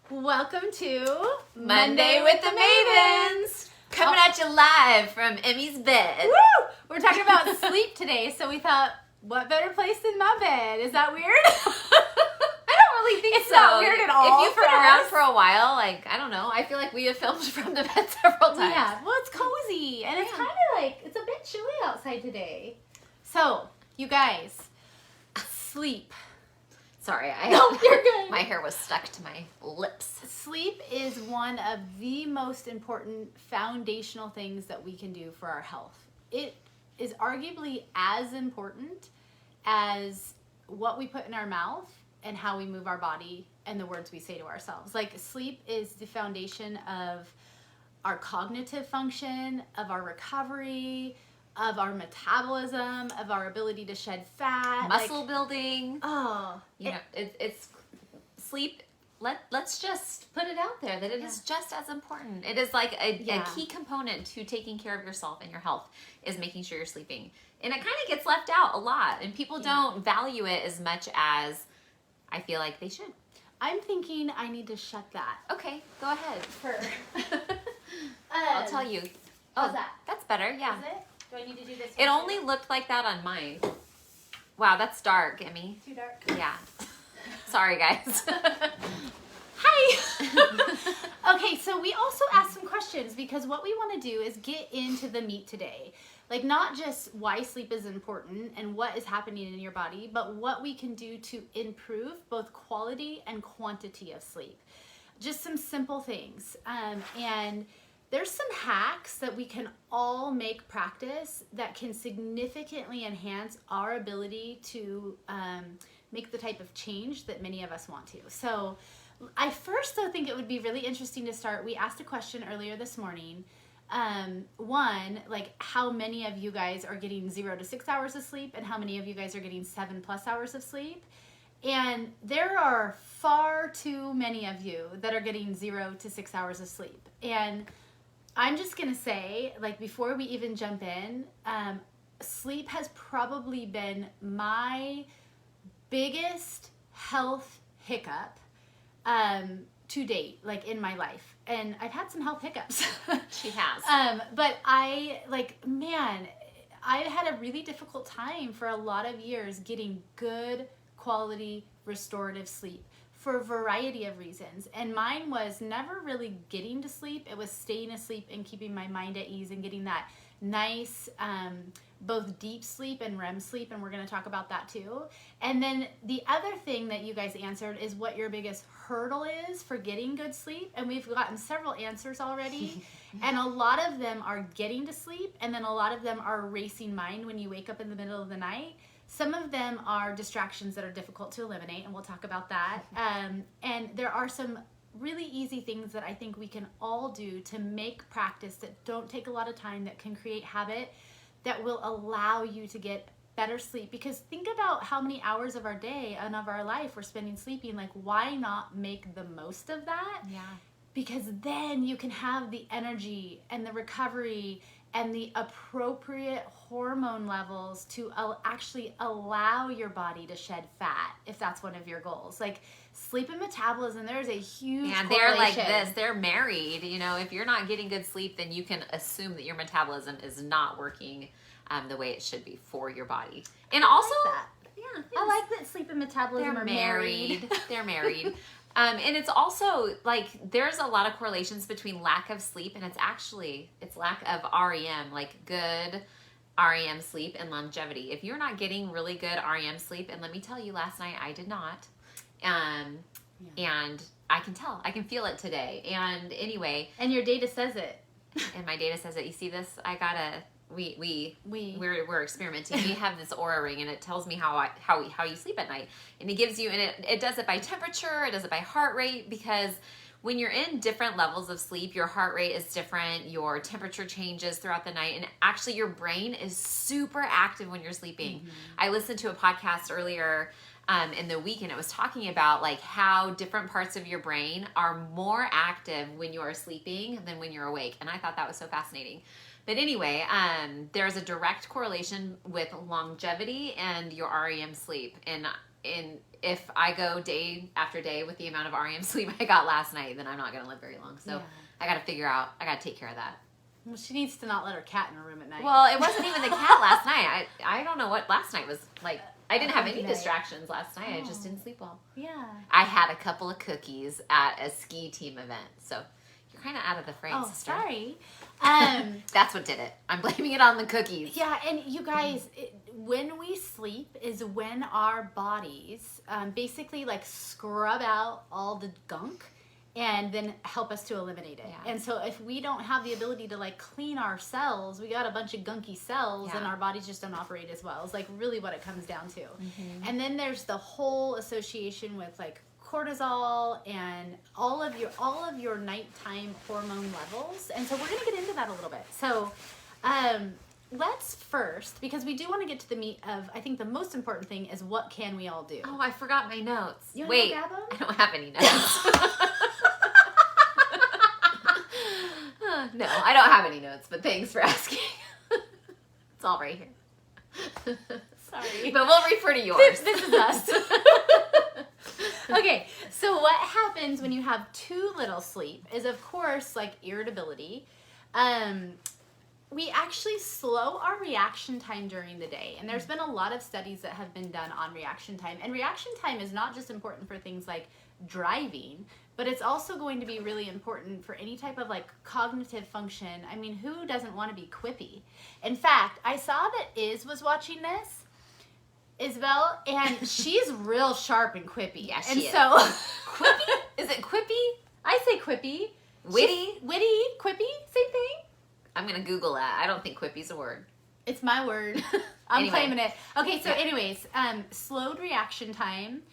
Welcome to Monday with the Mavens! Coming at you live from Emmy's bed. Woo! We're talking about sleep today, so we thought, what better place than my bed? Is that weird? I don't really think it's not weird at all. If you've been around for a while, I don't know, I feel like we have filmed from the bed several times. Yeah, well, it's cozy, and it's kind of like, it's a bit chilly outside today. So, you guys, sleep. Sorry, No, you're good. My hair was stuck to my lips. Sleep is one of the most important foundational things that we can do for our health. It is arguably as important as what we put in our mouth and how we move our body and the words we say to ourselves. Like, sleep is the foundation of our cognitive function, of our recovery, of our metabolism, of our ability to shed fat. Muscle building. Oh. It's sleep. Let's just put it out there that it is just as important. It is like a key component to taking care of yourself and your health is making sure you're sleeping. And it kind of gets left out a lot, and people don't value it as much as I feel like they should. I'm thinking I need to shut that. Okay, go ahead. I'll I'll tell you. How's that? That's better, yeah. Is it? Do I need to do this? It only looked like that on mine. Wow, that's dark, Emmy. Too dark? Yeah. Sorry, guys. Hi! Okay, so we also asked some questions because what we want to do is get into the meat today. Like, not just why sleep is important and what is happening in your body, but what we can do to improve both quality and quantity of sleep. Just some simple things. And there's some hacks that we can all make practice that can significantly enhance our ability to make the type of change that many of us want to. So I first, though, think it would be really interesting to start. We asked a question earlier this morning. One, like, how many of you guys are getting 0 to 6 hours of sleep, and how many of you guys are getting 7+ hours of sleep? And there are far too many of you that are getting 0 to 6 hours of sleep. And I'm just going to say, like, before we even jump in, sleep has probably been my biggest health hiccup to date, like, in my life. And I've had some health hiccups. She has. But I've had a really difficult time for a lot of years getting good quality restorative sleep for a variety of reasons. And mine was never really getting to sleep. It was staying asleep and keeping my mind at ease and getting that nice, both deep sleep and REM sleep, and we're going to talk about that too. And then the other thing that you guys answered is what your biggest hurdle is for getting good sleep, and we've gotten several answers already. And a lot of them are getting to sleep, and then a lot of them are racing mind when you wake up in the middle of the night. Some of them are distractions that are difficult to eliminate, and we'll talk about that. And there are some really easy things that I think we can all do to make practice that don't take a lot of time, that can create habit, that will allow you to get better sleep. Because think about how many hours of our day and of our life we're spending sleeping. Like, why not make the most of that? Yeah. Because then you can have the energy and the recovery and the appropriate hormone levels to actually allow your body to shed fat, if that's one of your goals. Like, sleep and metabolism, there's a huge correlation. They're like this. They're married. You know, if you're not getting good sleep, then you can assume that your metabolism is not working the way it should be for your body. And also, I like that sleep and metabolism are married. They're married. And it's also, like, there's a lot of correlations between lack of sleep and it's lack of REM, like good REM sleep and longevity. If you're not getting really good REM sleep, and let me tell you, last night I did not, and I can tell, I can feel it today. And anyway. And your data says it. And my data says it. You see this? I got we're experimenting. We have this Aura ring, and it tells me how you sleep at night, and it gives you, and it does it by temperature, it does it by heart rate, because when you're in different levels of sleep, your heart rate is different, your temperature changes throughout the night, and actually your brain is super active when you're sleeping. Mm-hmm. I listened to a podcast earlier in the week, and it was talking about, like, how different parts of your brain are more active when you are sleeping than when you're awake, and I thought that was so fascinating. But anyway, there's a direct correlation with longevity and your REM sleep. And if I go day after day with the amount of REM sleep I got last night, then I'm not going to live very long. So I got to figure out, I got to take care of that. Well, she needs to not let her cat in her room at night. Well, it wasn't even the cat last night. I don't know what last night was like. I didn't have any distractions last night. I just didn't sleep well. Yeah. I had a couple of cookies at a ski team event. So you're kind of out of the frame, sister. Sorry. That's what did it. I'm blaming it on the cookies. Yeah, and you guys, when we sleep is when our bodies basically like scrub out all the gunk and then help us to eliminate it. Yeah. And so if we don't have the ability to like clean our cells, we got a bunch of gunky cells and our bodies just don't operate as well. It's like really what it comes down to. Mm-hmm. And then there's the whole association with like cortisol and all of your nighttime hormone levels. And so we're going to get into that a little bit. So let's first, because we do want to get to the meat of, I think the most important thing is what can we all do? Oh, I forgot my notes. You Wait, grab them? I don't have any notes. No, I don't have any notes, but thanks for asking. It's all right here. Sorry. But we'll refer to yours. This is us. Okay, so what happens when you have too little sleep is, of course, like irritability. We actually slow our reaction time during the day. And there's been a lot of studies that have been done on reaction time. And reaction time is not just important for things like driving, but it's also going to be really important for any type of like cognitive function. I mean, who doesn't want to be quippy? In fact, I saw that Iz was watching this, Isabel, and she's real sharp and quippy. Yeah, and she is. So quippy? Is it quippy? I say quippy. Witty? Witty, quippy, same thing. I'm going to Google that. I don't think quippy's a word. It's my word. I'm Anyway. claiming it. Okay, so anyways, slowed reaction time,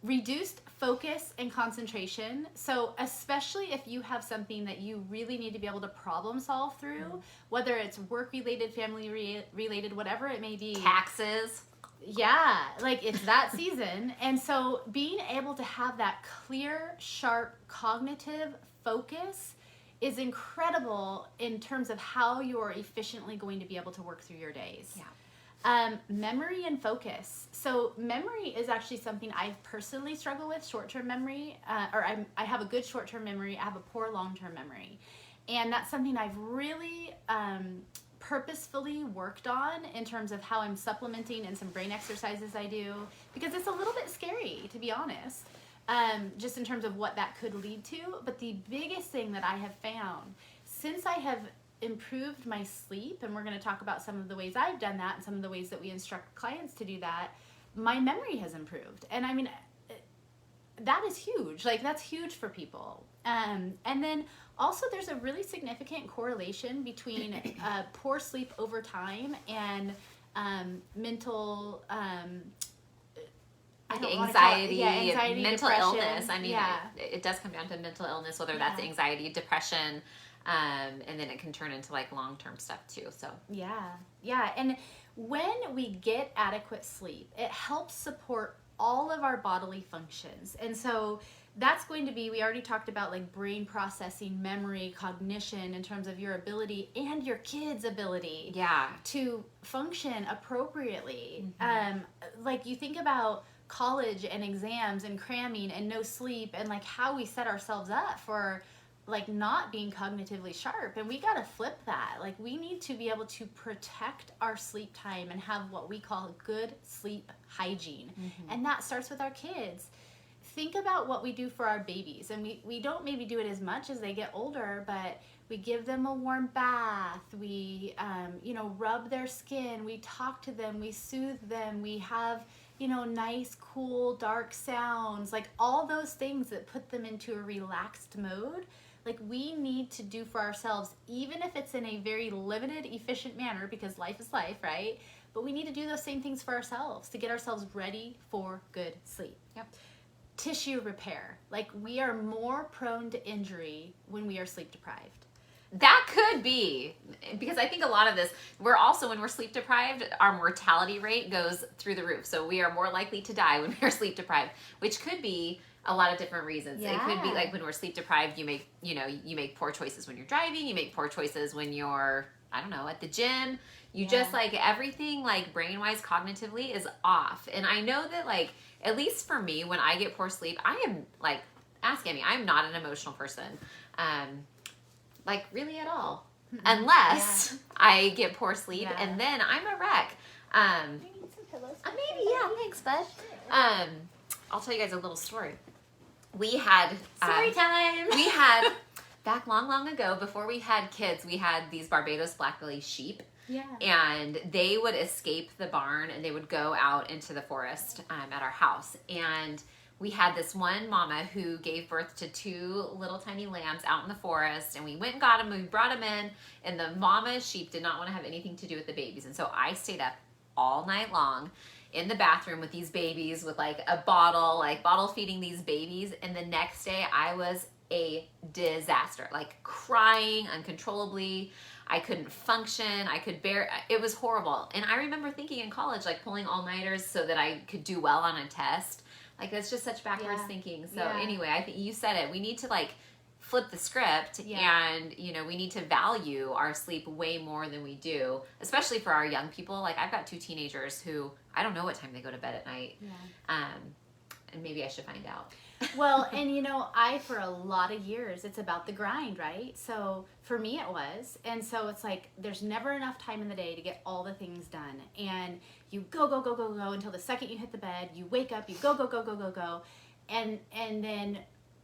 reduced focus and concentration. So especially if you have something that you really need to be able to problem solve through, whether it's work related, family related, whatever it may be. Taxes. Yeah, like it's that season. And so being able to have that clear, sharp, cognitive focus is incredible in terms of how you're efficiently going to be able to work through your days. Yeah. Memory and focus. So memory is actually something I personally struggle with, short-term memory, I have a good short-term memory, I have a poor long-term memory. And that's something I've really purposefully worked on in terms of how I'm supplementing and some brain exercises I do, because it's a little bit scary, to be honest. Just in terms of what that could lead to. But the biggest thing that I have found since I have improved my sleep, and we're going to talk about some of the ways I've done that and some of the ways that we instruct clients to do that, my memory has improved. And I mean, that is huge. Like, that's huge for people. And then also there's a really significant correlation between poor sleep over time and mental anxiety, mental depression. Illness. I mean, it does come down to mental illness, whether that's anxiety, depression, and then it can turn into like long-term stuff too. So yeah. And when we get adequate sleep, it helps support all of our bodily functions. And so that's going to be, we already talked about like brain processing, memory, cognition in terms of your ability and your kids' ability to function appropriately. Mm-hmm. Like you think about college and exams and cramming and no sleep and like how we set ourselves up for like not being cognitively sharp, and we got to flip that. Like we need to be able to protect our sleep time and have what we call good sleep hygiene. Mm-hmm. And that starts with our kids. Think about what we do for our babies, and we don't maybe do it as much as they get older, but we give them a warm bath, we rub their skin, we talk to them, we soothe them, we have nice, cool, dark sounds, like all those things that put them into a relaxed mode. Like we need to do for ourselves, even if it's in a very limited, efficient manner, because life is life, right? But we need to do those same things for ourselves to get ourselves ready for good sleep. Yep. Tissue repair. Like we are more prone to injury when we are sleep deprived. That could be, because I think a lot of this, when we're sleep deprived, our mortality rate goes through the roof. So we are more likely to die when we are sleep deprived, which could be a lot of different reasons. Yeah. It could be like when we're sleep deprived, you make poor choices when you're driving, you make poor choices when you're I don't know, at the gym. You just like everything like brain wise, cognitively is off. And I know that like, at least for me, when I get poor sleep, I am like, ask Amy, I'm not an emotional person. Like really at all. Unless I get poor sleep and then I'm a wreck. You need some pillows? Maybe, yeah, thanks, bud. I'll tell you guys a little story. We had story time. We had back long ago, before we had kids, we had these Barbados blackbelly sheep. Yeah. And they would escape the barn and they would go out into the forest at our house. And we had this one mama who gave birth to 2 little tiny lambs out in the forest, and we went and got them and we brought them in, and the mama sheep did not want to have anything to do with the babies. And so I stayed up all night long in the bathroom with these babies with like a bottle, like bottle feeding these babies. And the next day I was a disaster, like crying uncontrollably. I couldn't function. It was horrible. And I remember thinking in college, like pulling all-nighters so that I could do well on a test. Like that's just such backwards thinking. So anyway, I think you said it. We need to like flip the script and, you know, we need to value our sleep way more than we do, especially for our young people. Like I've got 2 teenagers who I don't know what time they go to bed at night. And maybe I should find out. Well, and you know, for a lot of years, it's about the grind, right? So for me, it was. And so it's like, there's never enough time in the day to get all the things done. And you go until the second you hit the bed, you wake up, you go. And then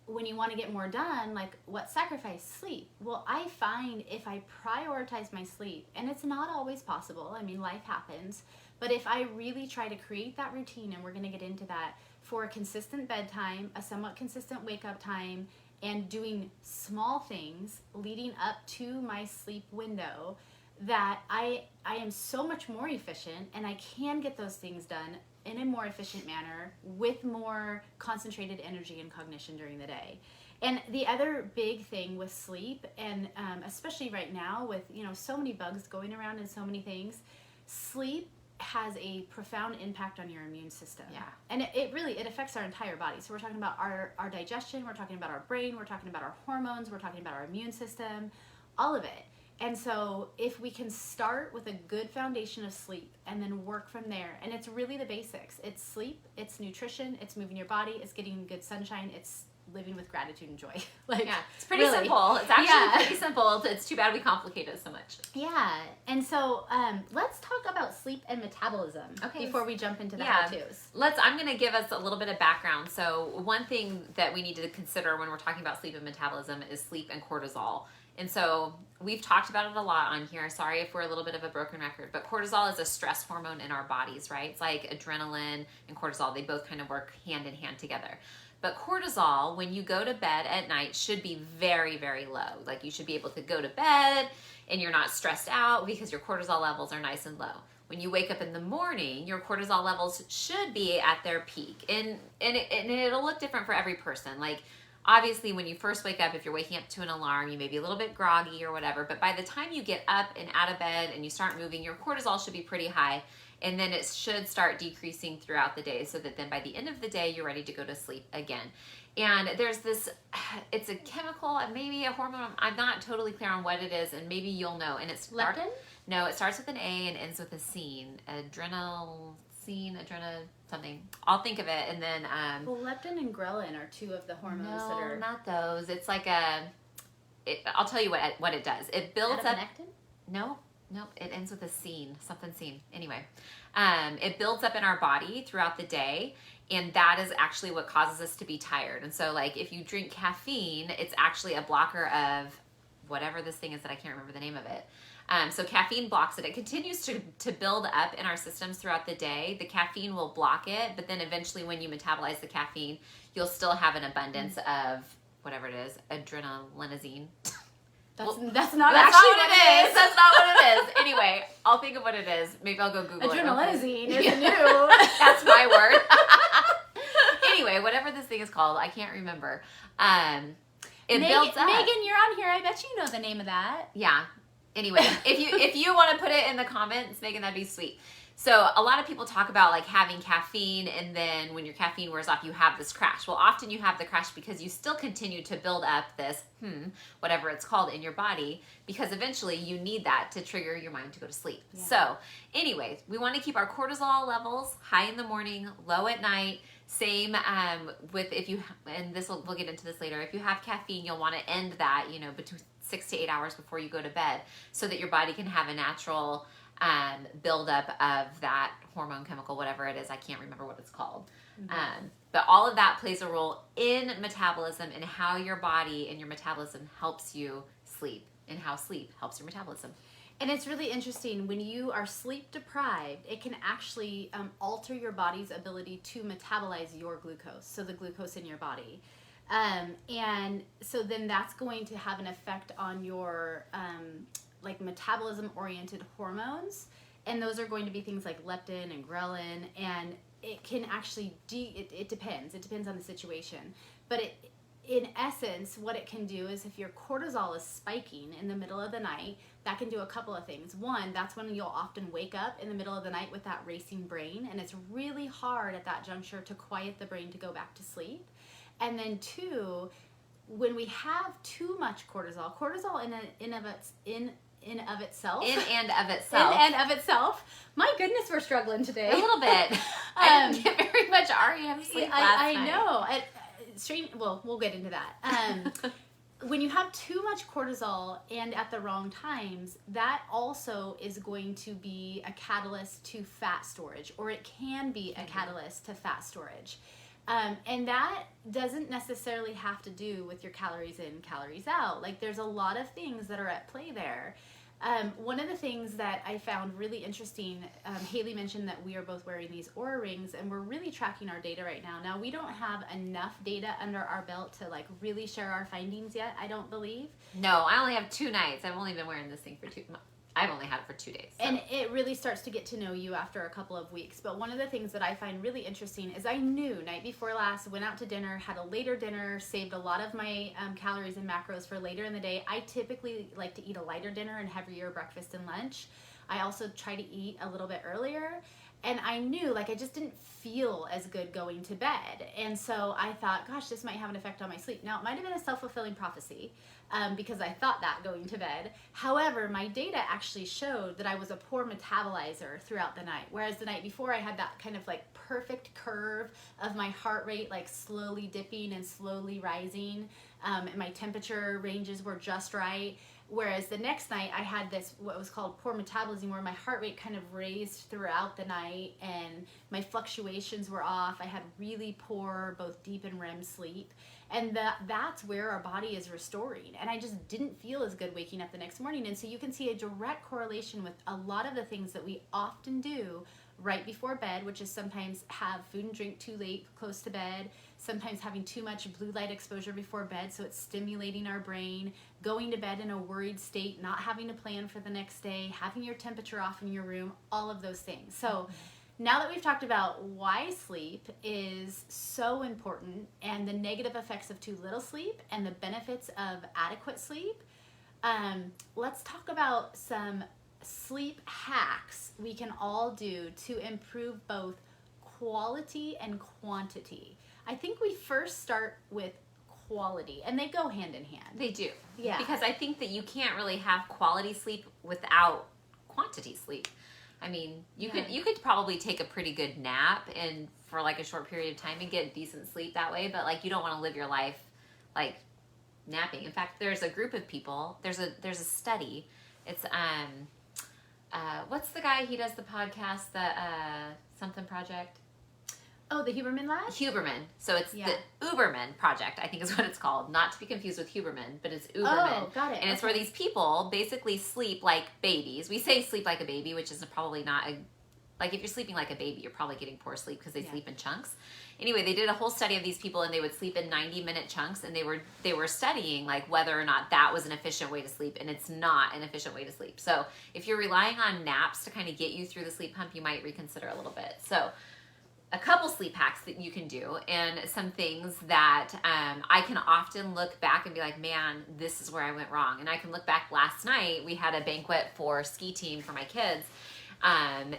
when you want to get more done, like what sacrifice? Sleep. Well, I find if I prioritize my sleep, and it's not always possible, I mean, life happens, but if I really try to create that routine, and we're going to get into that, for a consistent bedtime, a somewhat consistent wake up time, and doing small things leading up to my sleep window, that I am so much more efficient, and I can get those things done in a more efficient manner with more concentrated energy and cognition during the day. And the other big thing with sleep, and especially right now with, you know, so many bugs going around and so many things, sleep has a profound impact on your immune system. Yeah. And it affects our entire body. So we're talking about our digestion, we're talking about our brain, we're talking about our hormones, we're talking about our immune system, all of it. And so if we can start with a good foundation of sleep and then work from there, and it's really the basics. It's sleep, it's nutrition, it's moving your body, it's getting good sunshine, it's living with gratitude and joy. Like, yeah, it's pretty simple. It's actually pretty simple. It's too bad we complicate it so much. Yeah, and so let's talk about sleep and metabolism before we jump into the how-tos. I'm going to give us a little bit of background. So one thing that we need to consider when we're talking about sleep and metabolism is sleep and cortisol. And so we've talked about it a lot on here. Sorry if we're a little bit of a broken record, but cortisol is a stress hormone in our bodies, right? It's like adrenaline and cortisol. They both kind of work hand in hand together. But cortisol, when you go to bed at night, should be very, very low. Like you should be able to go to bed and you're not stressed out because your cortisol levels are nice and low. When you wake up in the morning, your cortisol levels should be at their peak. And it'll look different for every person. Like obviously when you first wake up, if you're waking up to an alarm, you may be a little bit groggy or whatever. But by the time you get up and out of bed and you start moving, your cortisol should be pretty high. And then it should start decreasing throughout the day so that then by the end of the day, you're ready to go to sleep again. And there's this, it's a chemical, maybe a hormone, I'm not totally clear on what it is, and maybe you'll know. And it's leptin? No, it starts with an A and ends with a something. I'll think of it, and then... well, leptin and ghrelin are 2 of the hormones that are... No, not those. It's like I'll tell you what it does. It builds up... No, it ends with a something scene. Anyway, it builds up in our body throughout the day, and that is actually what causes us to be tired. And so, like, if you drink caffeine, it's actually a blocker of whatever this thing is that I can't remember the name of it. So caffeine blocks it. It continues to build up in our systems throughout the day. The caffeine will block it, but then eventually when you metabolize the caffeine, you'll still have an abundance of whatever it is, adrenalinazine. That's not That's actually not what it is. That's not what it is. Anyway, I'll think of what it is. Maybe I'll go Google it. Adrenalinazine is new. That's my word. Anyway, whatever this thing is called, I can't remember. It builds up. Megan, you're on here. I bet you know the name of that. Yeah. Anyway, if you want to put it in the comments, Megan, that'd be sweet. So a lot of people talk about like having caffeine, and then when your caffeine wears off, you have this crash. Well, often you have the crash because you still continue to build up this, whatever it's called in your body, because eventually you need that to trigger your mind to go to sleep. Yeah. So anyways, we want to keep our cortisol levels high in the morning, low at night. Same with if you, and we'll get into this later, if you have caffeine, you'll want to end that, between 6 to 8 hours before you go to bed, so that your body can have a natural buildup of that hormone, chemical, whatever it is. I can't remember what it's called. Mm-hmm. But all of that plays a role in metabolism and how your body and your metabolism helps you sleep, and how sleep helps your metabolism. And it's really interesting, when you are sleep deprived, it can actually alter your body's ability to metabolize your glucose, so the glucose in your body. And so then that's going to have an effect on your like metabolism-oriented hormones, and those are going to be things like leptin and ghrelin, and it can actually, it depends on the situation. But in essence, what it can do is if your cortisol is spiking in the middle of the night, that can do a couple of things. One, that's when you'll often wake up in the middle of the night with that racing brain, and it's really hard at that juncture to quiet the brain to go back to sleep. And then two, when we have too much cortisol in and of itself. My goodness, we're struggling today. A little bit. I didn't get very much REM sleep last night. I know. Well, we'll get into that. When you have too much cortisol and at the wrong times, that also is going to be a catalyst to fat storage, or it can be a catalyst to fat storage. And that doesn't necessarily have to do with your calories in, calories out. Like, there's a lot of things that are at play there. One of the things that I found really interesting, Haley mentioned that we are both wearing these Oura rings, and we're really tracking our data right now. Now, we don't have enough data under our belt to like really share our findings yet, I don't believe. No, I only have 2 nights. I've only been wearing this thing for 2 months. I've only had it for 2 days. So. And it really starts to get to know you after a couple of weeks. But one of the things that I find really interesting is I knew night before last, went out to dinner, had a later dinner, saved a lot of my calories and macros for later in the day. I typically like to eat a lighter dinner and heavier breakfast and lunch. I also try to eat a little bit earlier. And I knew, like, I just didn't feel as good going to bed. And so I thought, gosh, this might have an effect on my sleep. Now, it might have been a self-fulfilling prophecy because I thought that going to bed. However, my data actually showed that I was a poor metabolizer throughout the night. Whereas the night before, I had that kind of, like, perfect curve of my heart rate, like, slowly dipping and slowly rising. And my temperature ranges were just right. Whereas the next night I had this, what was called poor metabolism, where my heart rate kind of raised throughout the night and my fluctuations were off. I had really poor both deep and REM sleep. And that's where our body is restoring. And I just didn't feel as good waking up the next morning. And so you can see a direct correlation with a lot of the things that we often do right before bed, which is sometimes have food and drink too late, close to bed, sometimes having too much blue light exposure before bed, so it's stimulating our brain, going to bed in a worried state, not having a plan for the next day, having your temperature off in your room, all of those things. So now that we've talked about why sleep is so important and the negative effects of too little sleep and the benefits of adequate sleep, let's talk about some sleep hacks we can all do to improve both quality and quantity. I think we first start with quality, and they go hand in hand. They do. Yeah. Because I think that you can't really have quality sleep without quantity sleep. I mean, you could probably take a pretty good nap and for like a short period of time and get decent sleep that way, but like you don't want to live your life like napping. In fact, there's a group of people, there's a study. It's what's the guy, he does the podcast, the something project? Oh, the Huberman Lab? Huberman. So it's the Uberman Project, I think is what it's called. Not to be confused with Huberman, but it's Uberman. Oh, got it. And it's where these people basically sleep like babies. We say sleep like a baby, which is probably not like if you're sleeping like a baby, you're probably getting poor sleep because they sleep in chunks. Anyway, they did a whole study of these people, and they would sleep in 90-minute chunks, and they were studying like whether or not that was an efficient way to sleep, and it's not an efficient way to sleep. So if you're relying on naps to kind of get you through the sleep hump, you might reconsider a little bit. So a couple sleep hacks that you can do, and some things that I can often look back and be like, man, this is where I went wrong. And I can look back last night, we had a banquet for ski team for my kids, And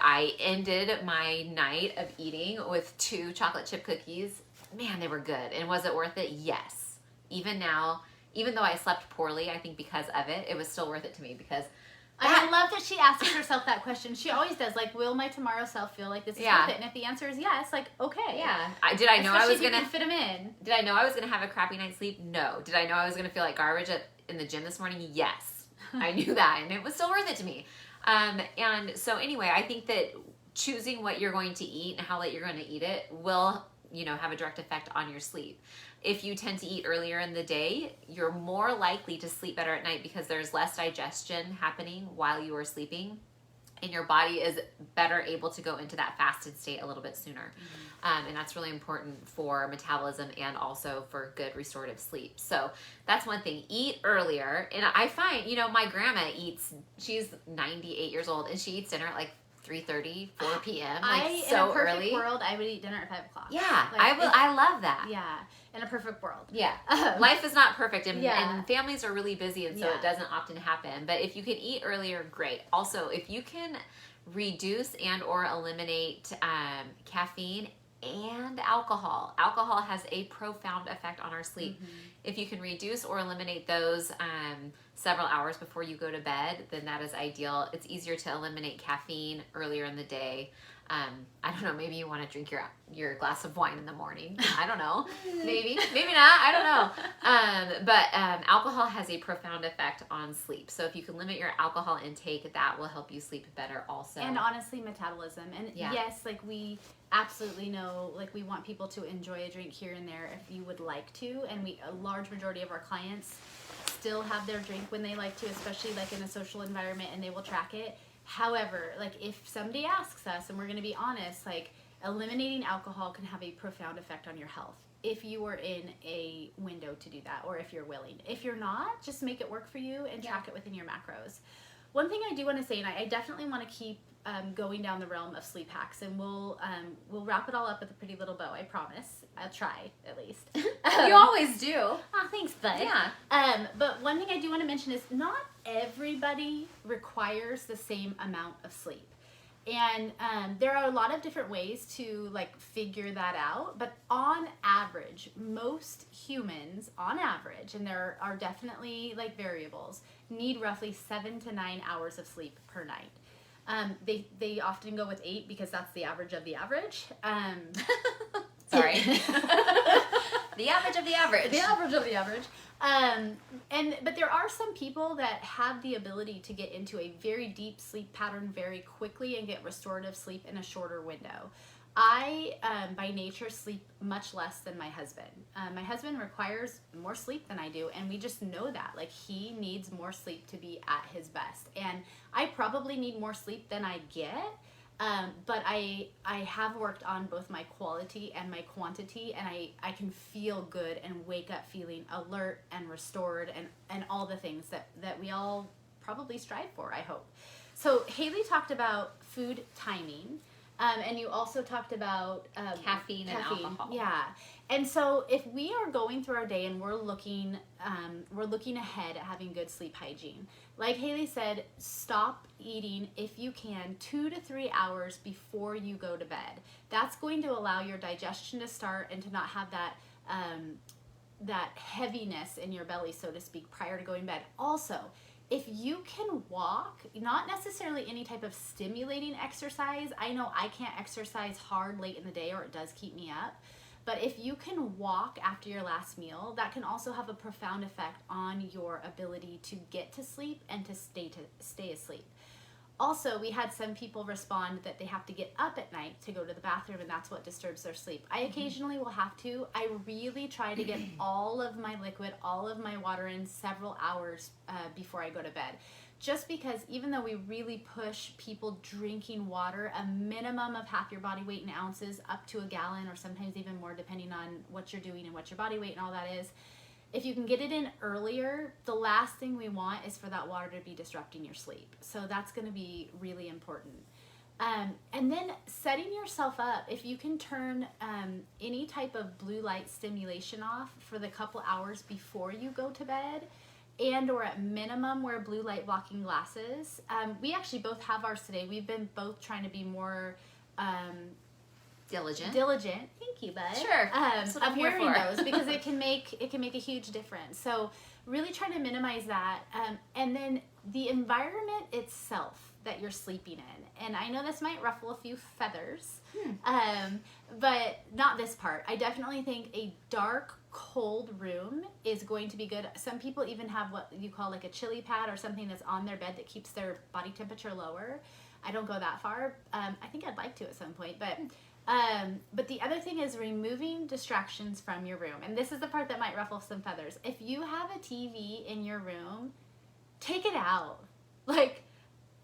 I ended my night of eating with 2 chocolate chip cookies. Man, they were good. And was it worth it? Yes. Even now, even though I slept poorly, I think because of it, it was still worth it to me because I love that she asks herself that question. She always does. Like, will my tomorrow self feel like this is worth it? And if the answer is yes, like, okay. Yeah. Did I know I was gonna fit them in? Did I know I was gonna have a crappy night's sleep? No. Did I know I was gonna feel like garbage in the gym this morning? Yes. I knew that, and it was still worth it to me. And so anyway, I think that choosing what you're going to eat and how late you're going to eat it will, have a direct effect on your sleep. If you tend to eat earlier in the day, you're more likely to sleep better at night because there's less digestion happening while you are sleeping, and your body is better able to go into that fasted state a little bit sooner. And that's really important for metabolism and also for good restorative sleep. So that's one thing. Eat earlier. And I find, my grandma she's 98 years old, and she eats dinner at like 3:30, 4 p.m. In a perfect world, I would eat dinner at 5 o'clock. Yeah, I love that. Yeah, in a perfect world. Yeah, life is not perfect, and families are really busy, and so it doesn't often happen. But if you can eat earlier, great. Also, if you can reduce and or eliminate caffeine and alcohol. Alcohol has a profound effect on our sleep. If you can reduce or eliminate those several hours before you go to bed, then that is ideal. It's easier to eliminate caffeine earlier in the day. I don't know, maybe you want to drink your glass of wine in the morning. I don't know. Maybe not. I don't know. But alcohol has a profound effect on sleep. So if you can limit your alcohol intake, that will help you sleep better also. And honestly, metabolism. And yes, like we absolutely know, like we want people to enjoy a drink here and there if you would like to. And a large majority of our clients still have their drink when they like to, especially like in a social environment, and they will track it. However, like if somebody asks us, and we're going to be honest, like eliminating alcohol can have a profound effect on your health if you are in a window to do that, or if you're willing. If you're not, just make it work for you and track it within your macros. One thing I do want to say, and I definitely want to keep going down the realm of sleep hacks, and we'll wrap it all up with a pretty little bow, I promise. I'll try, at least. You always do. Oh, thanks, bud. Yeah. But one thing I do want to mention is not everybody requires the same amount of sleep. And there are a lot of different ways to like figure that out, but on average, most humans, on average, and there are definitely like variables, need roughly 7 to 9 hours of sleep per night. They often go with 8 because that's the average of the average. Sorry. The average of the average. The average of the average. But there are some people that have the ability to get into a very deep sleep pattern very quickly and get restorative sleep in a shorter window. I, by nature, sleep much less than my husband. My husband requires more sleep than I do, and we just know that. Like, he needs more sleep to be at his best. And I probably need more sleep than I get, but I have worked on both my quality and my quantity, and I can feel good and wake up feeling alert and restored and all the things that we all probably strive for, I hope. So Haley talked about food timing. And you also talked about caffeine and alcohol. Yeah, and so if we are going through our day and we're looking ahead at having good sleep hygiene, like Haley said, stop eating if you can 2 to 3 hours before you go to bed. That's going to allow your digestion to start and to not have that heaviness in your belly, so to speak, prior to going to bed. Also, if you can walk, not necessarily any type of stimulating exercise. I know I can't exercise hard late in the day or it does keep me up. But if you can walk after your last meal, that can also have a profound effect on your ability to get to sleep and to stay asleep. Also, we had some people respond that they have to get up at night to go to the bathroom, and that's what disturbs their sleep. I occasionally will have to. I really try to get all of my liquid, all of my water in several hours before I go to bed. Just because even though we really push people drinking water, a minimum of half your body weight in ounces up to a gallon, or sometimes even more depending on what you're doing and what your body weight and all that is, if you can get it in earlier, the last thing we want is for that water to be disrupting your sleep. So that's going to be really important. And then setting yourself up, if you can turn any type of blue light stimulation off for the couple hours before you go to bed, and or at minimum wear blue light blocking glasses. We actually both have ours today. We've been both trying to be more diligent. Thank you, bud. Sure. Of wearing those because it can make a huge difference. So really trying to minimize that, and then the environment itself that you're sleeping in. And I know this might ruffle a few feathers, but not this part. I definitely think a dark, cold room is going to be good. Some people even have what you call like a chili pad or something that's on their bed that keeps their body temperature lower. I don't go that far. I think I'd like to at some point, but the other thing is removing distractions from your room. And this is the part that might ruffle some feathers. If you have a TV in your room, take it out. Like,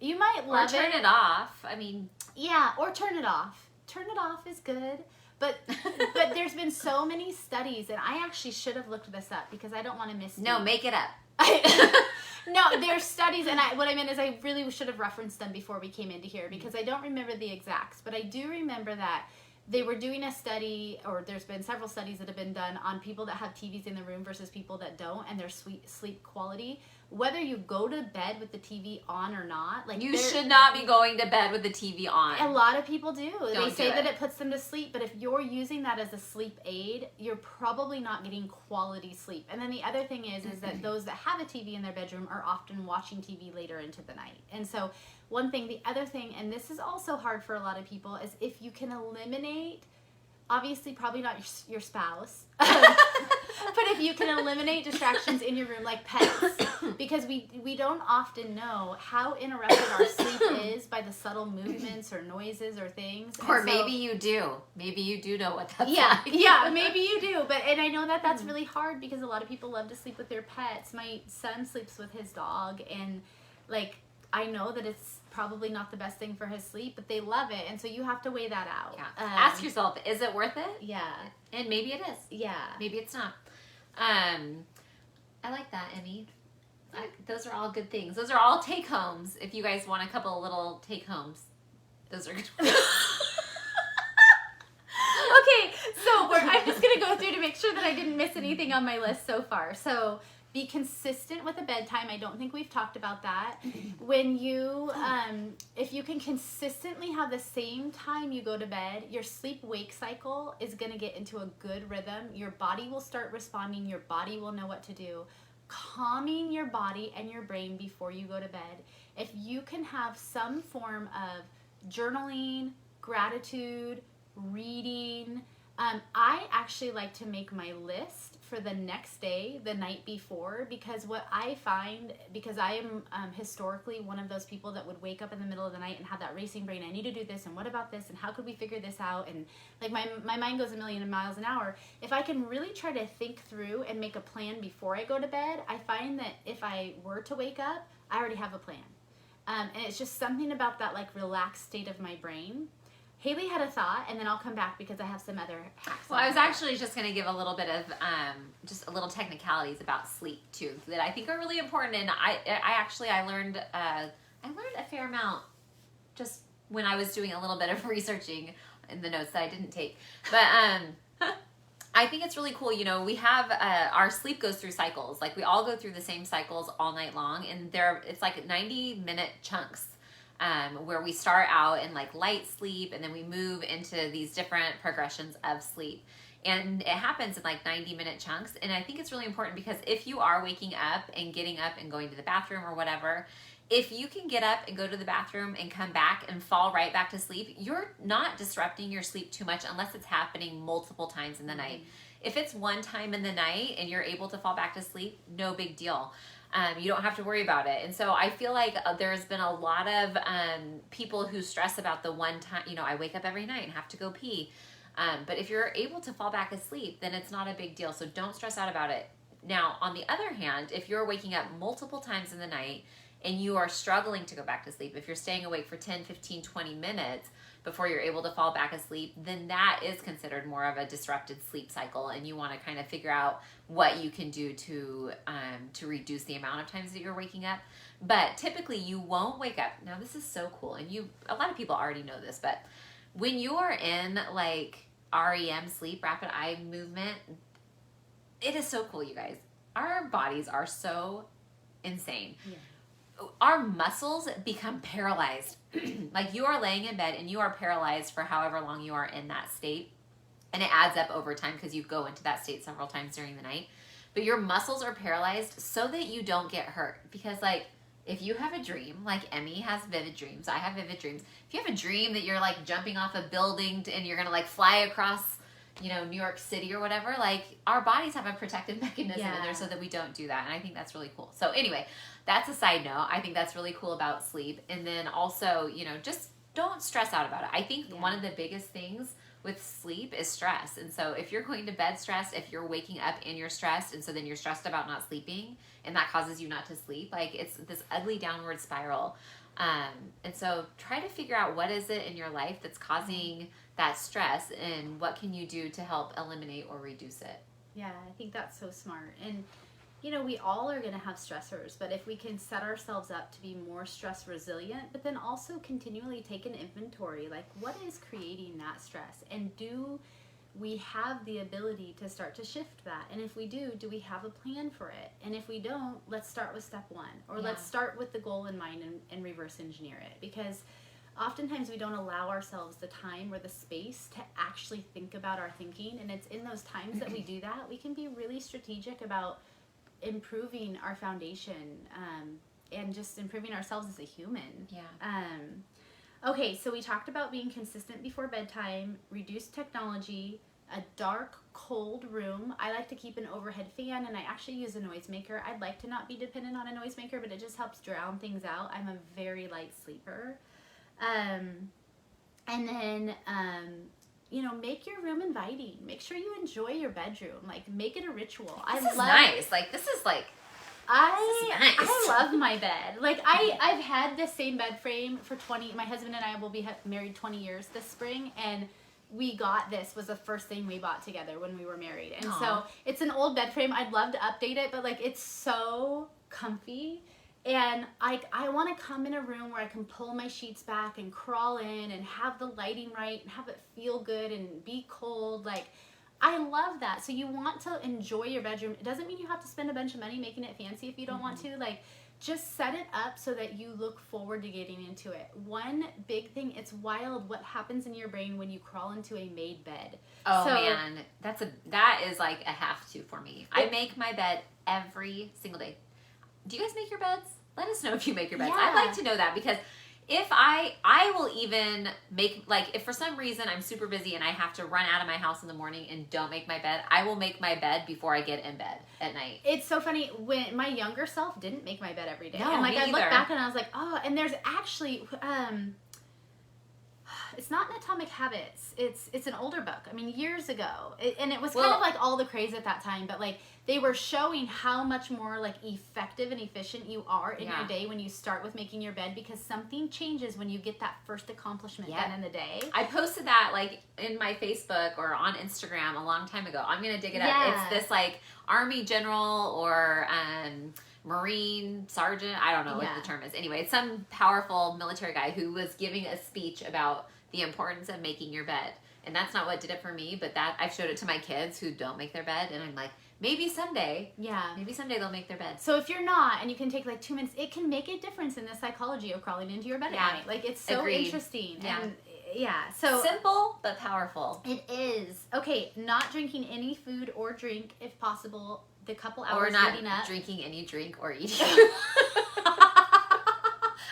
you might love it. Or turn it off. I mean, yeah, or turn it off. Turn it off is good. But there's been so many studies, and I actually should have looked this up because I don't want to miss. No, make it up. No, there's studies, and what I meant is I really should have referenced them before we came into here because I don't remember the exacts, but I do remember that they were doing a study, or there's been several studies that have been done on people that have TVs in the room versus people that don't, and their sleep quality. Whether you go to bed with the TV on or not, like you should not be going to bed with the TV on. A lot of people do. They say that it puts them to sleep, but if you're using that as a sleep aid, you're probably not getting quality sleep. And then the other thing is that those that have a TV in their bedroom are often watching TV later into the night. And so the other thing, and this is also hard for a lot of people, is if you can eliminate, obviously probably not your spouse, but if you can eliminate distractions in your room like pets, because we don't often know how interrupted our sleep is by the subtle movements or noises or things. Or maybe you do. Maybe you do know what that's like. like. Yeah, maybe you do. And I know that that's really hard because a lot of people love to sleep with their pets. My son sleeps with his dog, and like I know that it's probably not the best thing for his sleep, but they love it, and so you have to weigh that out. Yeah. Ask yourself, is it worth it? Yeah. And maybe it is. Yeah. Maybe it's not. I like that, Emmy. Those are all good things. Those are all take-homes. If you guys want a couple of little take-homes, those are good ones. Okay, so I'm just going to go through to make sure that I didn't miss anything on my list so far. So be consistent with a bedtime. I don't think we've talked about that. When you, if you can consistently have the same time you go to bed, your sleep-wake cycle is going to get into a good rhythm. Your body will start responding. Your body will know what to do. Calming your body and your brain before you go to bed. If you can have some form of journaling, gratitude, reading, I actually like to make my list for the next day, the night before, because what I find, because I am historically one of those people that would wake up in the middle of the night and have that racing brain, I need to do this, and what about this, and how could we figure this out, and like my mind goes a million miles an hour. If I can really try to think through and make a plan before I go to bed, I find that if I were to wake up, I already have a plan. And it's just something about that like relaxed state of my brain. Haley had a thought, and then I'll come back because I have some other hacks. Well, I was actually just going to give a little bit of just a little technicalities about sleep too that I think are really important. And I learned a fair amount just when I was doing a little bit of researching in the notes that I didn't take. But I think it's really cool. You know, we have our sleep goes through cycles. Like we all go through the same cycles all night long, and it's like 90-minute chunks. Where we start out in like light sleep and then we move into these different progressions of sleep. And it happens in like 90-minute chunks. And I think it's really important because if you are waking up and getting up and going to the bathroom or whatever, if you can get up and go to the bathroom and come back and fall right back to sleep, you're not disrupting your sleep too much unless it's happening multiple times in the night. If it's one time in the night and you're able to fall back to sleep, no big deal. You don't have to worry about it. And so I feel like there's been a lot of people who stress about the one time, you know, I wake up every night and have to go pee. But if you're able to fall back asleep, then it's not a big deal. So don't stress out about it. Now, on the other hand, if you're waking up multiple times in the night and you are struggling to go back to sleep, if you're staying awake for 10, 15, 20 minutes before you're able to fall back asleep, then that is considered more of a disrupted sleep cycle, and you want to kind of figure out what you can do to reduce the amount of times that you're waking up. But typically you won't wake up. Now this is so cool, and a lot of people already know this, but when you are in like REM sleep, rapid eye movement, it is so cool, you guys. Our bodies are so insane. Yeah. Our muscles become paralyzed. Like you are laying in bed and you are paralyzed for however long you are in that state. And it adds up over time because you go into that state several times during the night. But your muscles are paralyzed so that you don't get hurt. Because like if you have a dream, like Emmy has vivid dreams, I have vivid dreams. If you have a dream that you're like jumping off a building and you're going to like fly across, you know, New York City or whatever, like our bodies have a protective mechanism in there so that we don't do that. And I think that's really cool. So anyway, that's a side note. I think that's really cool about sleep. And then also, you know, just don't stress out about it. I think one of the biggest things with sleep is stress. And so if you're going to bed stressed, if you're waking up and you're stressed, and so then you're stressed about not sleeping, and that causes you not to sleep, like it's this ugly downward spiral. And so try to figure out what is it in your life that's causing that stress, and what can you do to help eliminate or reduce it. Yeah, I think that's so smart. And you know, we all are going to have stressors, but if we can set ourselves up to be more stress resilient, but then also continually take an inventory, like what is creating that stress? And do we have the ability to start to shift that? And if we do we have a plan for it? And if we don't, let's start with step one, or let's start with the goal in mind and reverse engineer it. Because oftentimes we don't allow ourselves the time or the space to actually think about our thinking. And it's in those times that we do that, we can be really strategic about improving our foundation and just improving ourselves as a human. Okay, so we talked about being consistent before bedtime, reduce technology, a dark, cold room. I like to keep an overhead fan, and I actually use a noisemaker. I'd like to not be dependent on a noisemaker, but it just helps drown things out. I'm a very light sleeper. And then you know, make your room inviting. Make sure you enjoy your bedroom. Like, make it a ritual. This is nice. Like, this is nice. I love my bed. Like, I've had the same bed frame for my husband and I will be married 20 years this spring, and we got this was the first thing we bought together when we were married. And so it's an old bed frame. I'd love to update it, but like, it's so comfy. And I want to come in a room where I can pull my sheets back and crawl in and have the lighting right and have it feel good and be cold. Like, I love that. So you want to enjoy your bedroom. It doesn't mean you have to spend a bunch of money making it fancy if you don't want to. Like, just set it up so that you look forward to getting into it. One big thing, it's wild what happens in your brain when you crawl into a made bed. Oh, man. That is like a have to for me. I make my bed every single day. Do you guys make your beds? Let us know if you make your beds. Yeah. I'd like to know that, because if I will even make, like, if for some reason I'm super busy and I have to run out of my house in the morning and don't make my bed, I will make my bed before I get in bed at night. It's so funny, when my younger self didn't make my bed every day. No, and like, me I look either. back and I was like, oh, and there's actually, it's not in Atomic Habits. It's an older book. I mean, years ago. And it was kind of like all the craze at that time, but like, they were showing how much more like effective and efficient you are in your day when you start with making your bed, because something changes when you get that first accomplishment done in the day. I posted that like in my Facebook or on Instagram a long time ago. I'm going to dig it up. It's this like Army general or Marine sergeant. I don't know what the term is. Anyway, it's some powerful military guy who was giving a speech about the importance of making your bed. And that's not what did it for me, but that I've showed it to my kids who don't make their bed, and I'm like, maybe someday they'll make their bed. So if you're not, and you can take like 2 minutes, it can make a difference in the psychology of crawling into your bed at night. Like, it's so interesting. And so simple but powerful. It is. Okay, not drinking any food or drink if possible the couple hours or not leading up. drinking any drink or eating.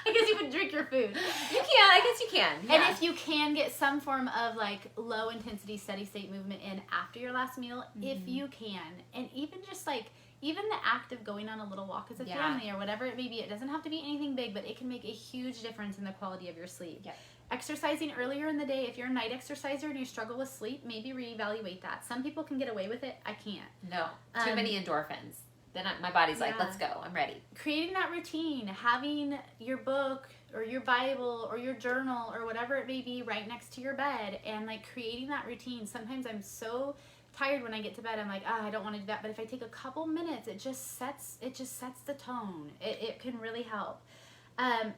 I guess you would drink your food. You can. I guess you can. Yeah. And if you can get some form of like low intensity steady state movement in after your last meal, if you can, and even just like even the act of going on a little walk as a family or whatever it may be, it doesn't have to be anything big, but it can make a huge difference in the quality of your sleep. Yep. Exercising earlier in the day, if you're a night exerciser and you struggle with sleep, maybe reevaluate that. Some people can get away with it. I can't. No. Too many endorphins. Then my body's like, let's go. I'm ready. Creating that routine, having your book or your Bible or your journal or whatever it may be right next to your bed, and like creating that routine. Sometimes I'm so tired when I get to bed. I'm like, I don't want to do that. But if I take a couple minutes, it just sets the tone. It can really help.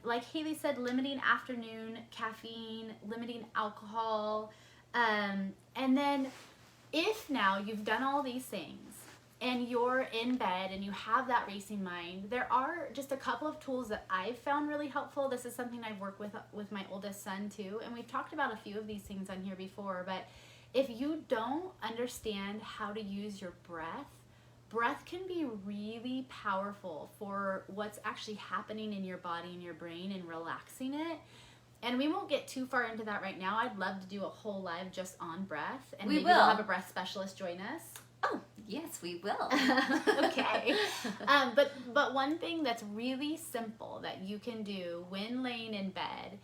Like Haley said, limiting afternoon caffeine, limiting alcohol, and then if now you've done all these things and you're in bed and you have that racing mind, there are just a couple of tools that I've found really helpful. This is something I've worked with my oldest son too, and we've talked about a few of these things on here before, but if you don't understand how to use your breath can be really powerful for what's actually happening in your body and your brain and relaxing it. And we won't get too far into that right now. I'd love to do a whole live just on breath, and maybe we'll have a breath specialist join us. Oh, yes, we will. Okay. But one thing that's really simple that you can do when laying in bed,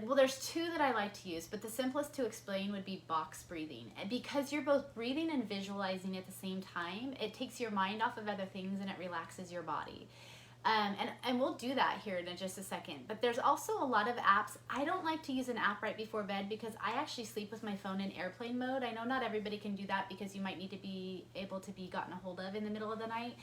well, there's two that I like to use, but the simplest to explain would be box breathing. And because you're both breathing and visualizing at the same time, it takes your mind off of other things and it relaxes your body. And we'll do that here in just a second. But there's also a lot of apps. I don't like to use an app right before bed because I actually sleep with my phone in airplane mode. I know not everybody can do that because you might need to be able to be gotten a hold of in the middle of the night.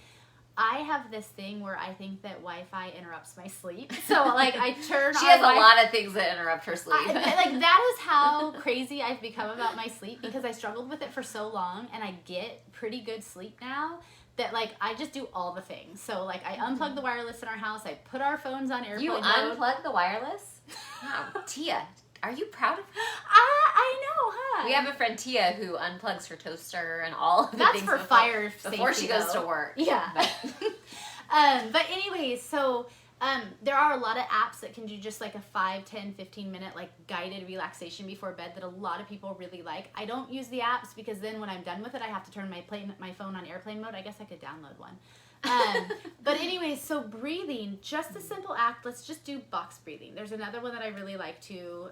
I have this thing where I think that Wi-Fi interrupts my sleep. So, like, I turn She has a lot of things that interrupt her sleep. That is how crazy I've become about my sleep because I struggled with it for so long, and I get pretty good sleep now that, like, I just do all the things. So, like, I unplug the wireless in our house. I put our phones on airplane mode. You unplug the wireless? Wow, Tia, are you proud of her? I know, huh? We have a friend, Tia, who unplugs her toaster and all of the That's things for fire safety, before she goes to work. Yeah. But anyways, so there are a lot of apps that can do just like a 5, 10, 15 minute like guided relaxation before bed that a lot of people really like. I don't use the apps because then when I'm done with it, I have to turn my phone on airplane mode. I guess I could download one. But anyways, so breathing, just a simple act. Let's just do box breathing. There's another one that I really like too.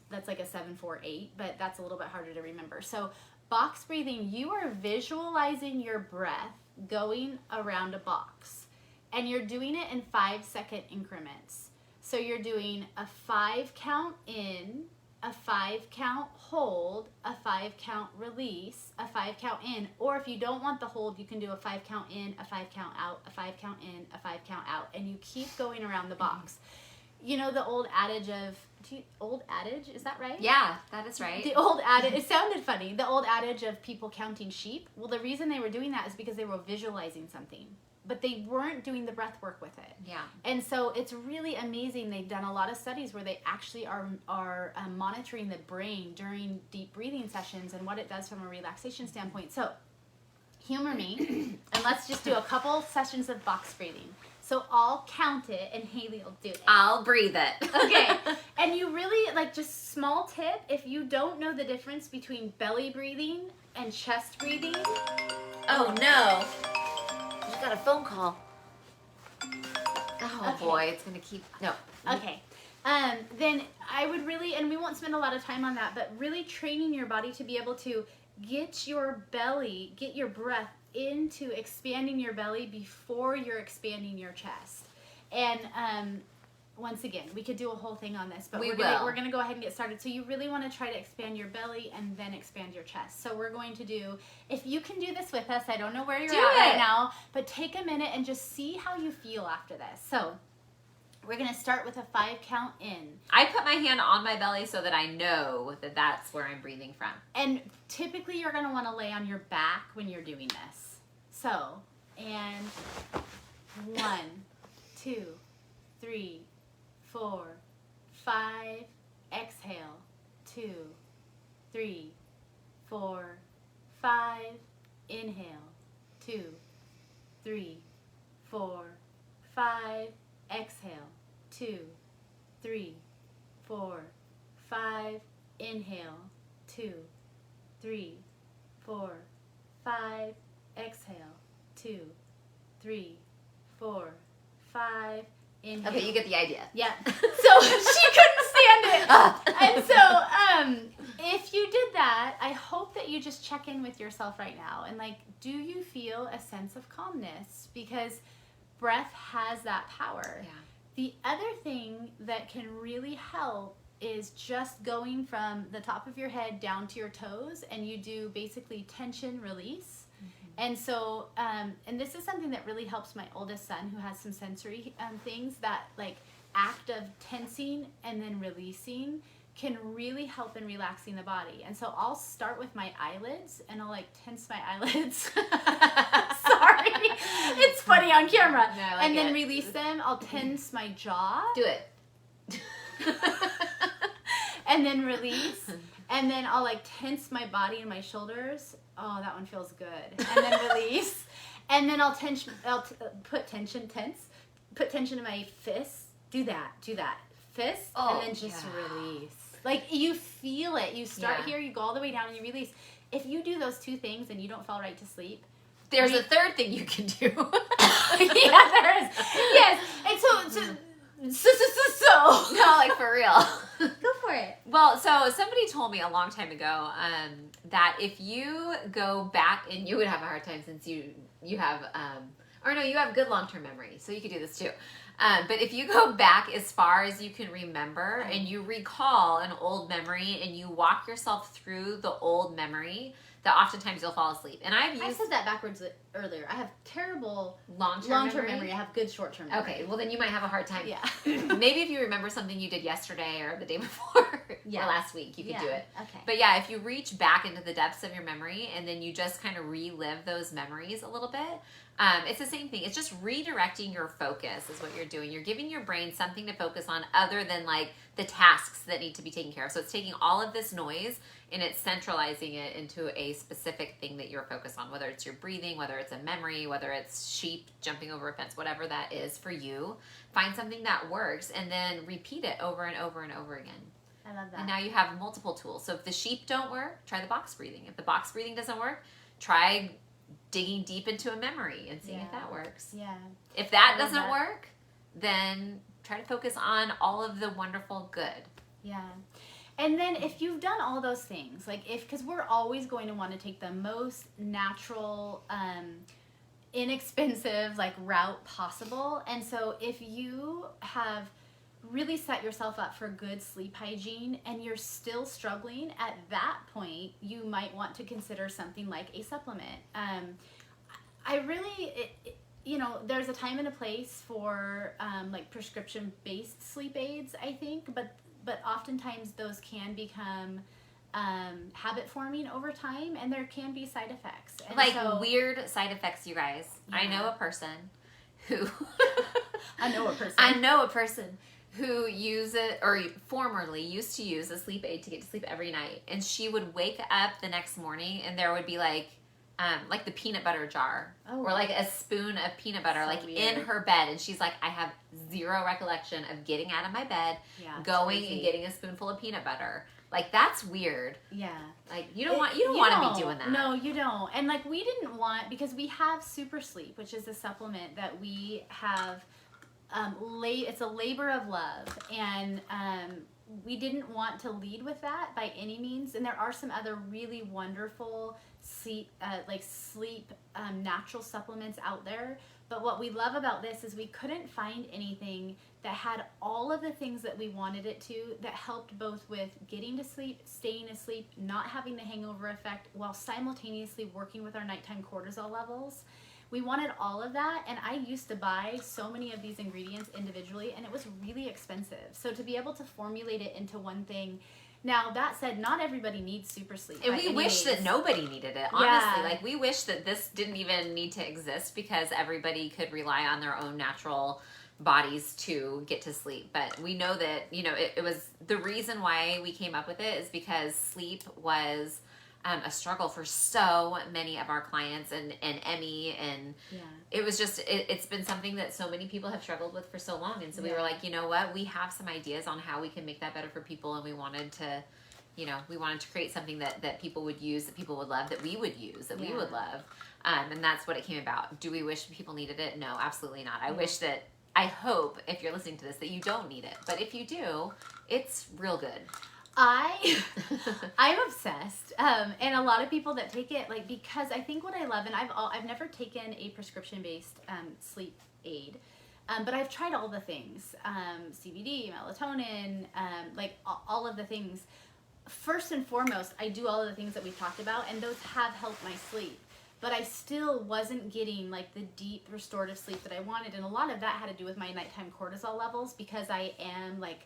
That's like a 7-4-8, but that's a little bit harder to remember. So box breathing, you are visualizing your breath going around a box, and you're doing it in 5-second increments. So you're doing a 5 count in, a 5 count hold, a 5 count release, a 5 count in, or if you don't want the hold, you can do a 5 count in, a 5 count out, a 5 count in, a 5 count out, and you keep going around the box. You know the old adage of, old adage, is that right? Yeah, that is right. The old adage, it sounded funny, the old adage of people counting sheep. Well, the reason they were doing that is because they were visualizing something, but they weren't doing the breath work with it. Yeah. And so it's really amazing. They've done a lot of studies where they actually are monitoring the brain during deep breathing sessions and what it does from a relaxation standpoint. So humor me, and let's just do a couple sessions of box breathing. So I'll count it, and Haley will do it. I'll breathe it. Okay. And you really, like, just small tip, if you don't know the difference between belly breathing and chest breathing. Oh, no. You got a phone call. Oh, okay. Boy, it's going to keep, no. Okay. Then I would really, and we won't spend a lot of time on that, but really training your body to be able to get your belly, get your breath into expanding your belly before you're expanding your chest. And once again, we could do a whole thing on this, but we're gonna go ahead and get started. So you really want to try to expand your belly and then expand your chest. So we're going to do, if you can do this with us, I don't know where you're at right now, but take a minute and just see how you feel after this. So we're going to start with a 5 count in. I put my hand on my belly so that I know that that's where I'm breathing from. And typically you're going to want to lay on your back when you're doing this. So, and 1, 2, 3, 4, 5, exhale, 2, 3, 4, 5, inhale, 2, 3, 4, 5, exhale, 2, 3, 4, 5, inhale, 2, 3, 4, 5, exhale, 2, 3, 4, 5, inhale. Okay, you get the idea. Yeah. So she couldn't stand it. And so if you did that, I hope that you just check in with yourself right now and like, do you feel a sense of calmness? Because breath has that power. Yeah. The other thing that can really help is just going from the top of your head down to your toes, and you do basically tension release. And so, and this is something that really helps my oldest son who has some sensory things, that like act of tensing and then releasing can really help in relaxing the body. And so I'll start with my eyelids and I'll like tense my eyelids. Sorry. It's funny on camera. No, I like and then it. release them. I'll tense my jaw. Do it. And then release. And then I'll like tense my body and my shoulders. Oh, that one feels good. And then release. And then I'll put tension in my fists. Do that. Fist. And then just release. Like you feel it. You start here, you go all the way down and you release. If you do those two things and you don't fall right to sleep, there's a third thing you can do. Yeah, there is. Yes. And so no, like for real. Go for it. Well, so somebody told me a long time ago that if you go back, and you would have a hard time since you have, or no, you have good long-term memory, so you could do this too. But if you go back as far as you can remember and you recall an old memory and you walk yourself through the old memory, that oftentimes you'll fall asleep. And I said that backwards earlier. I have terrible long-term memory. I have good short-term memory. Okay, well then you might have a hard time. Yeah. Maybe if you remember something you did yesterday or the day before or last week, you could do it. Okay. But yeah, if you reach back into the depths of your memory and then you just kind of relive those memories a little bit, it's the same thing. It's just redirecting your focus is what you're doing. You're giving your brain something to focus on other than like the tasks that need to be taken care of. So it's taking all of this noise and it's centralizing it into a specific thing that you're focused on, whether it's your breathing, whether it's a memory, whether it's sheep jumping over a fence, whatever that is for you. Find something that works and then repeat it over and over and over again. I love that. And now you have multiple tools. So if the sheep don't work, try the box breathing. If the box breathing doesn't work, try digging deep into a memory and seeing if that works. Yeah. If that doesn't work, then try to focus on all of the wonderful good. Yeah. And then if you've done all those things, like because we're always going to want to take the most natural, inexpensive like route possible. And so if you have really set yourself up for good sleep hygiene and you're still struggling, at that point you might want to consider something like a supplement. There's a time and a place for like prescription-based sleep aids, I think, but oftentimes those can become habit forming over time, and there can be side effects. And weird side effects, you guys. Yeah. I know a person who I know a person who formerly used to use a sleep aid to get to sleep every night, and she would wake up the next morning and there would be like the peanut butter jar or like a spoon of peanut butter in her bed, and she's like, I have zero recollection of getting out of my bed, going and getting a spoonful of peanut butter. Like, that's weird. Yeah. Like, you don't want to be doing that. No, you don't. And like, we didn't want, because we have Super Sleep, which is a supplement that we have, it's a labor of love, and we didn't want to lead with that by any means. And there are some other really wonderful sleep natural supplements out there. But what we love about this is we couldn't find anything that had all of the things that we wanted it to, that helped both with getting to sleep, staying asleep, not having the hangover effect, while simultaneously working with our nighttime cortisol levels. We wanted all of that, and I used to buy so many of these ingredients individually, and it was really expensive. So to be able to formulate it into one thing. Now, that said, not everybody needs Super Sleep. And we wish that nobody needed it, honestly. Like, we wish that this didn't even need to exist, because everybody could rely on their own natural bodies to get to sleep. But we know that, it was the reason why we came up with it is because sleep was a struggle for so many of our clients and Emmy, and it was just it's been something that so many people have struggled with for so long. And so we were like, you know what, we have some ideas on how we can make that better for people, and we wanted to create something that people would use, that people would love, that we would use, that we would love, and that's what it came about. Do we wish people needed it? No, absolutely not. I hope if you're listening to this that you don't need it, but if you do, it's real good. I'm obsessed, and a lot of people that take it, like, because I think what I love, and I've never taken a prescription-based sleep aid, but I've tried all the things, CBD, melatonin, all of the things. First and foremost, I do all of the things that we've talked about, and those have helped my sleep, but I still wasn't getting like the deep restorative sleep that I wanted, and a lot of that had to do with my nighttime cortisol levels, because I am like,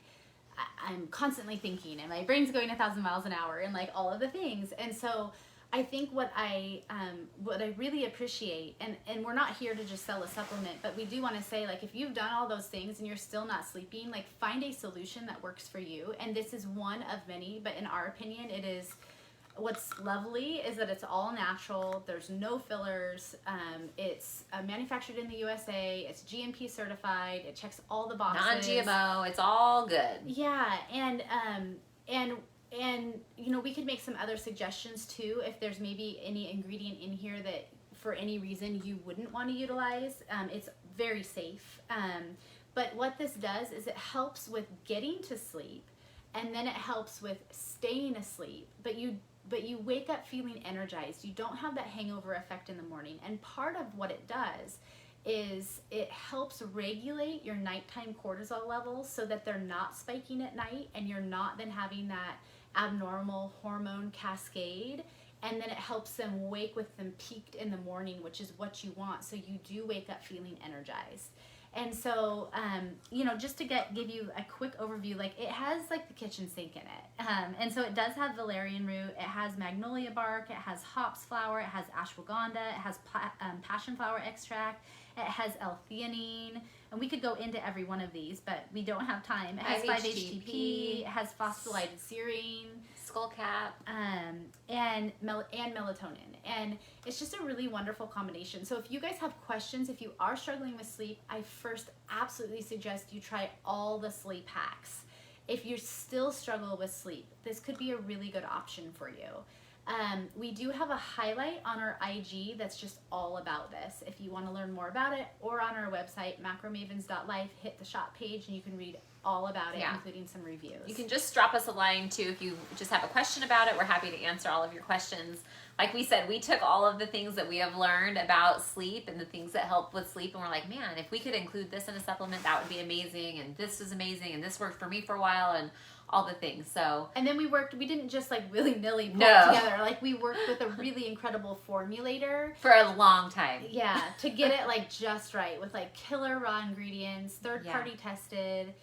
I'm constantly thinking, and my brain's going 1,000 miles an hour, and like all of the things. And so I think what I really appreciate, and we're not here to just sell a supplement, but we do want to say, like, if you've done all those things and you're still not sleeping, like, find a solution that works for you. And this is one of many, but in our opinion, it is. What's lovely is that it's all natural. There's no fillers. It's manufactured in the USA. It's GMP certified. It checks all the boxes. Non-GMO. It's all good. Yeah, and you know, we could make some other suggestions too if there's maybe any ingredient in here that for any reason you wouldn't want to utilize. It's very safe. But what this does is it helps with getting to sleep, and then it helps with staying asleep. But you wake up feeling energized. You don't have that hangover effect in the morning. And part of what it does is it helps regulate your nighttime cortisol levels so that they're not spiking at night, and you're not then having that abnormal hormone cascade. And then it helps them wake with them peaked in the morning, which is what you want. So you do wake up feeling energized. And so, you know, just to give you a quick overview, like, it has like the kitchen sink in it. And so it does have valerian root, it has magnolia bark, it has hops flower, it has ashwagandha, it has passion flower extract, it has L-theanine, and we could go into every one of these, but we don't have time. It has 5-HTP, it has phosphorylated serine, skullcap, and melatonin. And it's just a really wonderful combination. So if you guys have questions, if you are struggling with sleep, I first absolutely suggest you try all the sleep hacks. If you still struggle with sleep, this could be a really good option for you. We do have a highlight on our IG that's just all about this. If you want to learn more about it, or on our website, macromavens.life, hit the shop page and you can read all about it, including some reviews. You can just drop us a line too if you just have a question about it. We're happy to answer all of your questions. Like we said, we took all of the things that we have learned about sleep and the things that help with sleep, and we're like, man, if we could include this in a supplement, that would be amazing, and this is amazing, and this worked for me for a while, and all the things. So, and then we didn't just like willy-nilly put it together. Like, we worked with a really incredible formulator for a long time. Yeah, to get it like just right, with like killer raw ingredients, third-party tested.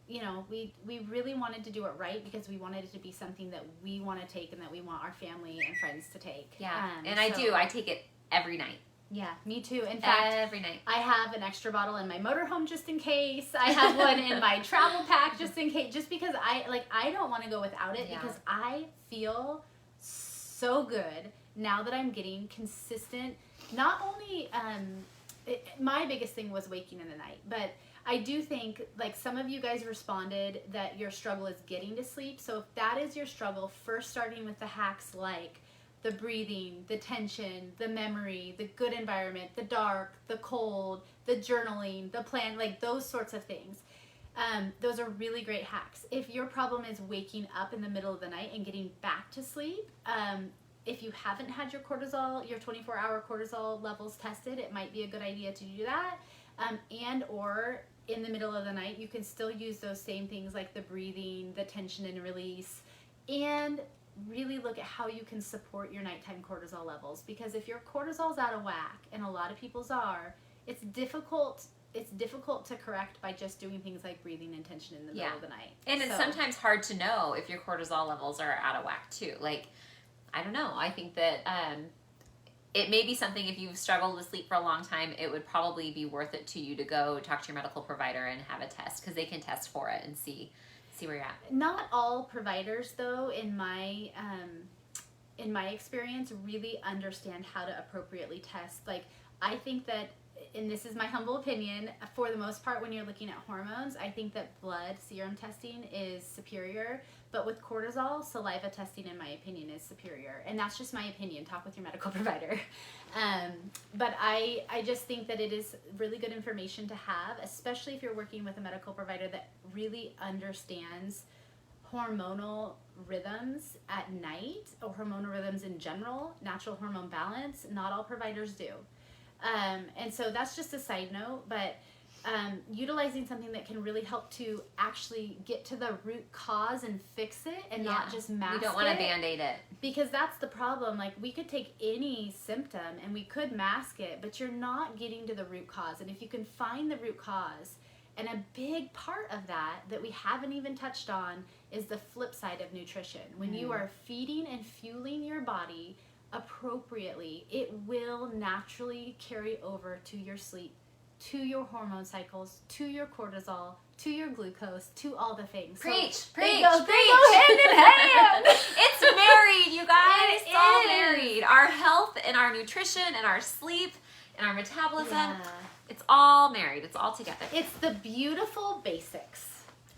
You know, we really wanted to do it right because we wanted it to be something that we want to take and that we want our family and friends to take. Yeah, and I take it every night. Yeah, me too. In fact, every night. I have an extra bottle in my motorhome just in case. I have one in my travel pack just in case, just because I don't want to go without it, because I feel so good now that I'm getting consistent. Not only, my biggest thing was waking in the night, but I do think, like, some of you guys responded that your struggle is getting to sleep. So if that is your struggle, first starting with the hacks like the breathing, the tension, the memory, the good environment, the dark, the cold, the journaling, the plan, like those sorts of things. Those are really great hacks. If your problem is waking up in the middle of the night and getting back to sleep, if you haven't had your 24-hour cortisol levels tested, it might be a good idea to do that. And or in the middle of the night, you can still use those same things like the breathing, the tension and release, and really look at how you can support your nighttime cortisol levels. Because if your cortisol's out of whack, and a lot of people's are, it's difficult to correct by just doing things like breathing and tension in the middle of the night. And it's sometimes hard to know if your cortisol levels are out of whack too. Like, I don't know. I think that it may be something, if you've struggled with sleep for a long time, it would probably be worth it to you to go talk to your medical provider and have a test, because they can test for it and see where you're at. Not all providers, though, in my experience, really understand how to appropriately test. Like, I think that, and this is my humble opinion, for the most part, when you're looking at hormones, I think that blood serum testing is superior. But with cortisol, saliva testing, in my opinion, is superior. And that's just my opinion. Talk with your medical provider. But I just think that it is really good information to have, especially if you're working with a medical provider that really understands hormonal rhythms at night, or hormonal rhythms in general, natural hormone balance. Not all providers do. And so that's just a side note, but utilizing something that can really help to actually get to the root cause and fix it, and not just mask it. We don't want to Band-Aid it. Because that's the problem. Like, we could take any symptom and we could mask it, but you're not getting to the root cause. And if you can find the root cause And a big part of that we haven't even touched on is the flip side of nutrition. When you are feeding and fueling your body appropriately, it will naturally carry over to your sleep, to your hormone cycles, to your cortisol, to your glucose, to all the things. Preach. They go hand in hand. It's married, you guys. It's all is. married. Our health and our nutrition and our sleep and our metabolism. Yeah. It's all married. It's all together. It's the beautiful basics.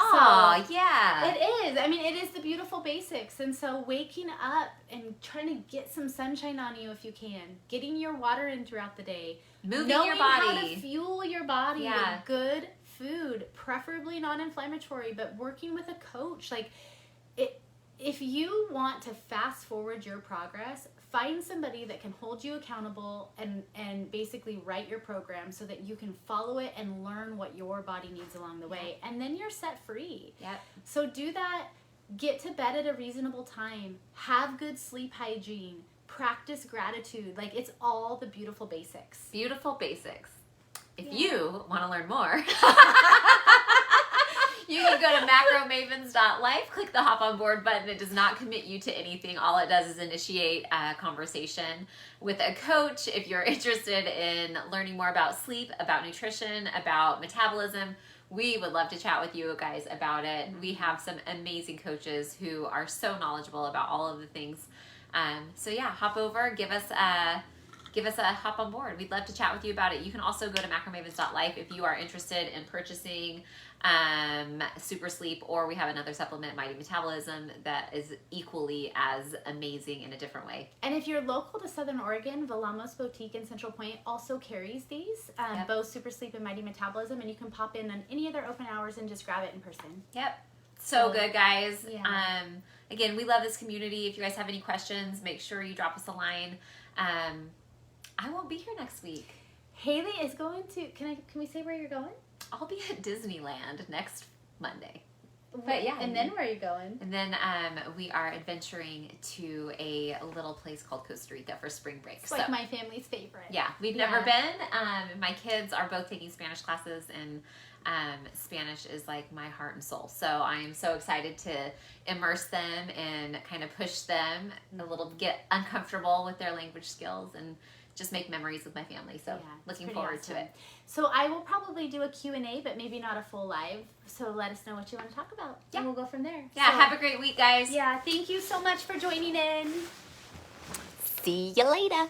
Oh, yeah. It is. I mean, it is the beautiful basics. And so waking up and trying to get some sunshine on you if you can, getting your water in throughout the day, Moving knowing your body. how to fuel your body Yeah. with good food, preferably non-inflammatory, but working with a coach. Like, if you want to fast forward your progress, find somebody that can hold you accountable and basically write your program so that you can follow it and learn what your body needs along the way. And then you're set free. Yep. So do that. Get to bed at a reasonable time. Have good sleep hygiene. Practice gratitude. Like, it's all the beautiful basics. Beautiful basics. If you want to learn more, you can go to macromavens.life, click the hop on board button. It does not commit you to anything. All it does is initiate a conversation with a coach. If you're interested in learning more about sleep, about nutrition, about metabolism, we would love to chat with you guys about it. We have some amazing coaches who are so knowledgeable about all of the things. So yeah, hop over, give us a hop on board. We'd love to chat with you about it. You can also go to macromavens.life if you are interested in purchasing Super Sleep, or we have another supplement, Mighty Metabolism, that is equally as amazing in a different way. And if you're local to Southern Oregon, Velamos Boutique in Central Point also carries these, both Super Sleep and Mighty Metabolism, and you can pop in on any of their open hours and just grab it in person. Yep. So good, guys. Yeah. Again, we love this community. If you guys have any questions, make sure you drop us a line. I won't be here next week. Haley is going to, can we say where you're going? I'll be at Disneyland next Monday. But yeah. And then where are you going? And then we are adventuring to a little place called Costa Rica for spring break. It's like my family's favorite. Yeah, we've never been. My kids are both taking Spanish classes, and Spanish is like my heart and soul. So I'm so excited to immerse them and kind of push them a little, get uncomfortable with their language skills and just make memories with my family. So looking forward to it. So I will probably do a Q&A, but maybe not a full live. So let us know what you want to talk about. Yeah. And we'll go from there. Yeah, so, have a great week, guys. Yeah, thank you so much for joining in. See you later.